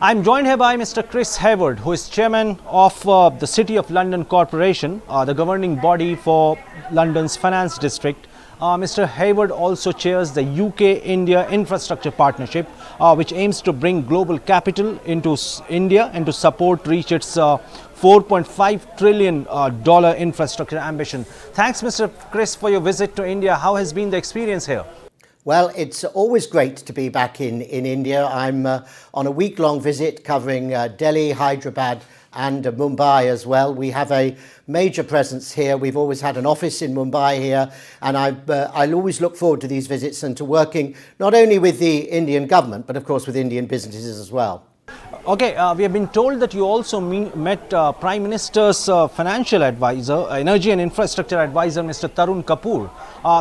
I'm joined here by Mr. Chris Hayward, who is chairman of the City of London Corporation, the governing body for London's finance district. Mr. Hayward also chairs the UK-India Infrastructure Partnership, which aims to bring global capital into India and to support reach its $4.5 trillion infrastructure ambition. Thanks, Mr. Chris, for your visit to India. How has been the experience here? Well, it's always great to be back in India. I'm on a week-long visit covering Delhi, Hyderabad and Mumbai as well. We have a major presence here. We've always had an office in Mumbai here, and I'll always look forward to these visits and to working not only with the Indian government, but of course with Indian businesses as well. Okay, we have been told that you also met Prime Minister's financial advisor, energy and infrastructure advisor, Mr. Tarun Kapoor.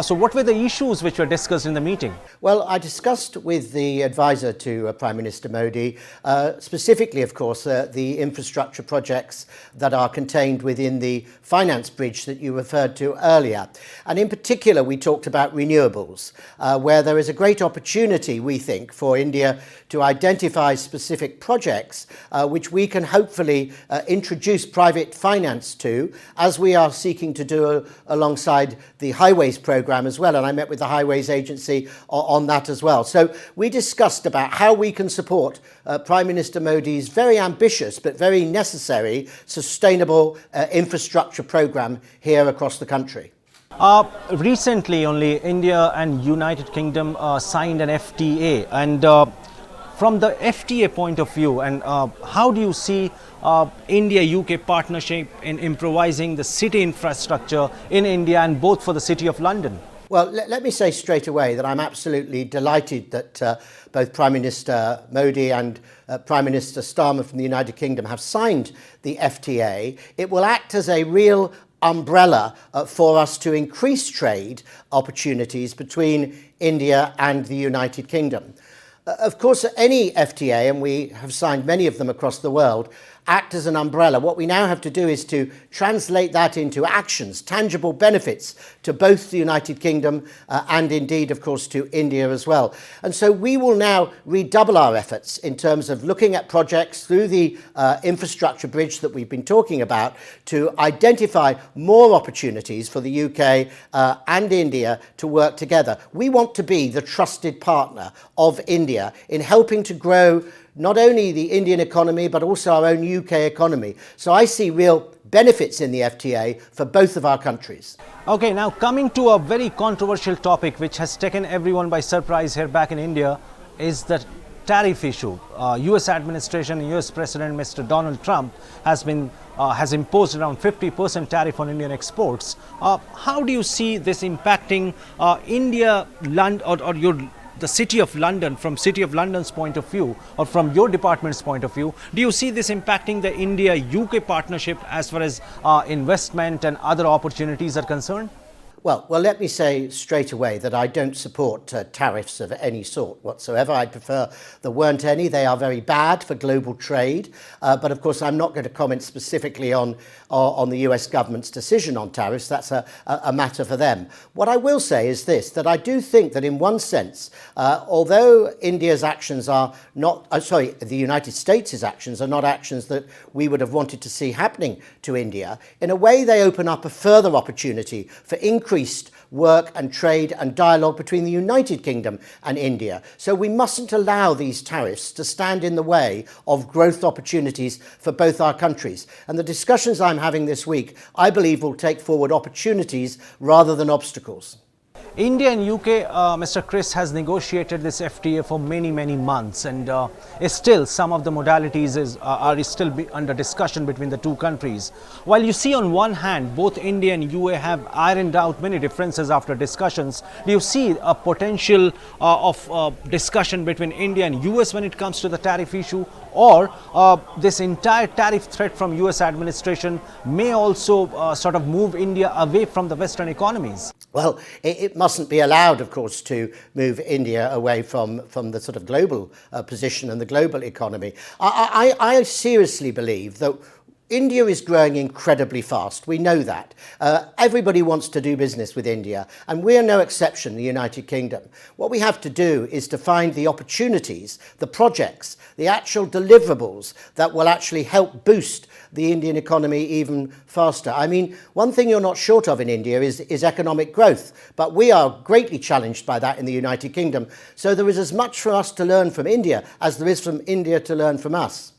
So what were the issues which were discussed in the meeting? Well, I discussed with the advisor to Prime Minister Modi, specifically, of course, the infrastructure projects that are contained within the finance bridge that you referred to earlier. And in particular, we talked about renewables, where there is a great opportunity, we think, for India to identify specific projects which we can hopefully introduce private finance to, as we are seeking to do alongside the highways programme as well. And I met with the Highways Agency on that as well. So we discussed about how we can support Prime Minister Modi's very ambitious but very necessary sustainable infrastructure programme here across the country. Recently only India and United Kingdom signed an FTA, and from the FTA point of view, and how do you see India-UK partnership in improvising the city infrastructure in India and both for the City of London? Well, let me say straight away that I'm absolutely delighted that both Prime Minister Modi and Prime Minister Starmer from the United Kingdom have signed the FTA. It will act as a real umbrella for us to increase trade opportunities between India and the United Kingdom. Of course, any FTA, and we have signed many of them across the world, act as an umbrella. What we now have to do is to translate that into actions, tangible benefits to both the United Kingdom and indeed, of course, to India as well. And so we will now redouble our efforts in terms of looking at projects through the infrastructure bridge that we've been talking about to identify more opportunities for the UK and India to work together. We want to be the trusted partner of India in helping to grow not only the Indian economy, but also our own UK economy. So I see real benefits in the FTA for both of our countries. Okay, now coming to a very controversial topic which has taken everyone by surprise here back in India is the tariff issue. US administration, US President Mr. Donald Trump has imposed around 50% tariff on Indian exports. How do you see this impacting India, the City of London, from City of London's point of view, or from your department's point of view? Do you see this impacting the India-UK partnership as far as investment and other opportunities are concerned? Well, let me say straight away that I don't support tariffs of any sort whatsoever. I prefer there weren't any. They are very bad for global trade. But of course, I'm not going to comment specifically on the US government's decision on tariffs. That's a matter for them. What I will say is this, that I do think that in one sense, although India's actions are not, the United States' actions are not actions that we would have wanted to see happening to India, in a way they open up a further opportunity for increased work and trade and dialogue between the United Kingdom and India. So we mustn't allow these tariffs to stand in the way of growth opportunities for both our countries. And the discussions I'm having this week, I believe, will take forward opportunities rather than obstacles. India and UK, Mr. Chris, has negotiated this FTA for many months, and still some of the modalities are still under discussion between the two countries. While you see on one hand both India and UA have ironed out many differences after discussions, do you see a potential of discussion between India and US when it comes to the tariff issue, or this entire tariff threat from US administration may also sort of move India away from the Western economies? Well, it mustn't be allowed, of course, to move India away from the sort of global position and the global economy. I seriously believe that India is growing incredibly fast. We know that. Everybody wants to do business with India, and we are no exception, the United Kingdom. What we have to do is to find the opportunities, the projects, the actual deliverables that will actually help boost the Indian economy even faster. I mean, one thing you're not short of in India is economic growth, but we are greatly challenged by that in the United Kingdom. So there is as much for us to learn from India as there is from India to learn from us.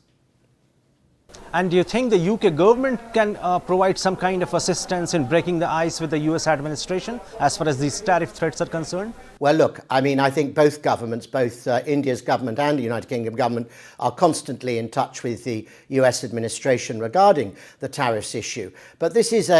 And do you think the UK government can provide some kind of assistance in breaking the ice with the US administration as far as these tariff threats are concerned? Well, look, I mean, I think both governments, both India's government and the United Kingdom government, are constantly in touch with the US administration regarding the tariffs issue. But this is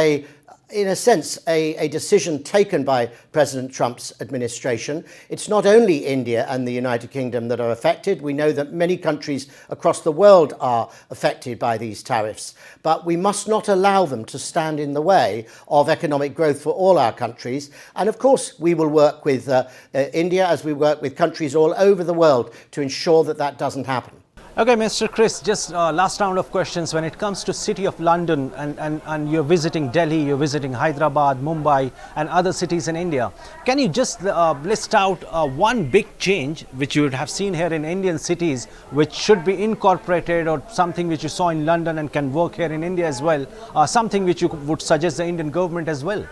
in a sense, a decision taken by President Trump's administration. It's not only India and the United Kingdom that are affected. We know that many countries across the world are affected by these tariffs. But we must not allow them to stand in the way of economic growth for all our countries. And of course, we will work with India as we work with countries all over the world to ensure that that doesn't happen. Okay, Mr. Chris, just last round of questions. When it comes to City of London and you're visiting Delhi, you're visiting Hyderabad, Mumbai and other cities in India, can you just list out one big change which you would have seen here in Indian cities which should be incorporated, or something which you saw in London and can work here in India as well, something which you would suggest the Indian government as well?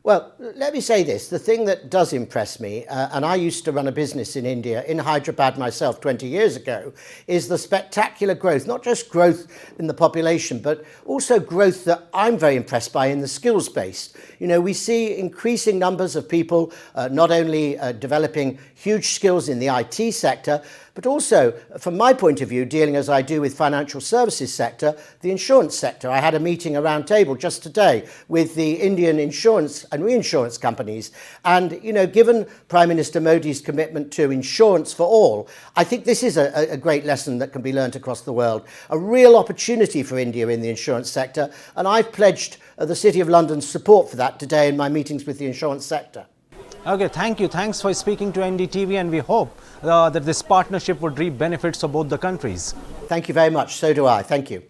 Well, let me say this. The thing that does impress me, and I used to run a business in India, in Hyderabad myself 20 years ago, is the spectacular growth, not just growth in the population, but also growth that I'm very impressed by in the skills base. You know, we see increasing numbers of people not only developing huge skills in the IT sector, but also, from my point of view, dealing as I do with financial services sector, the insurance sector. I had a meeting, a round table just today with the Indian insurance and reinsurance companies. And, you know, given Prime Minister Modi's commitment to insurance for all, I think this is a great lesson that can be learnt across the world. A real opportunity for India in the insurance sector. And I've pledged the City of London's support for that today in my meetings with the insurance sector. Okay, thank you. Thanks for speaking to NDTV, and we hope that this partnership would reap benefits for both the countries. Thank you very much. So do I. Thank you.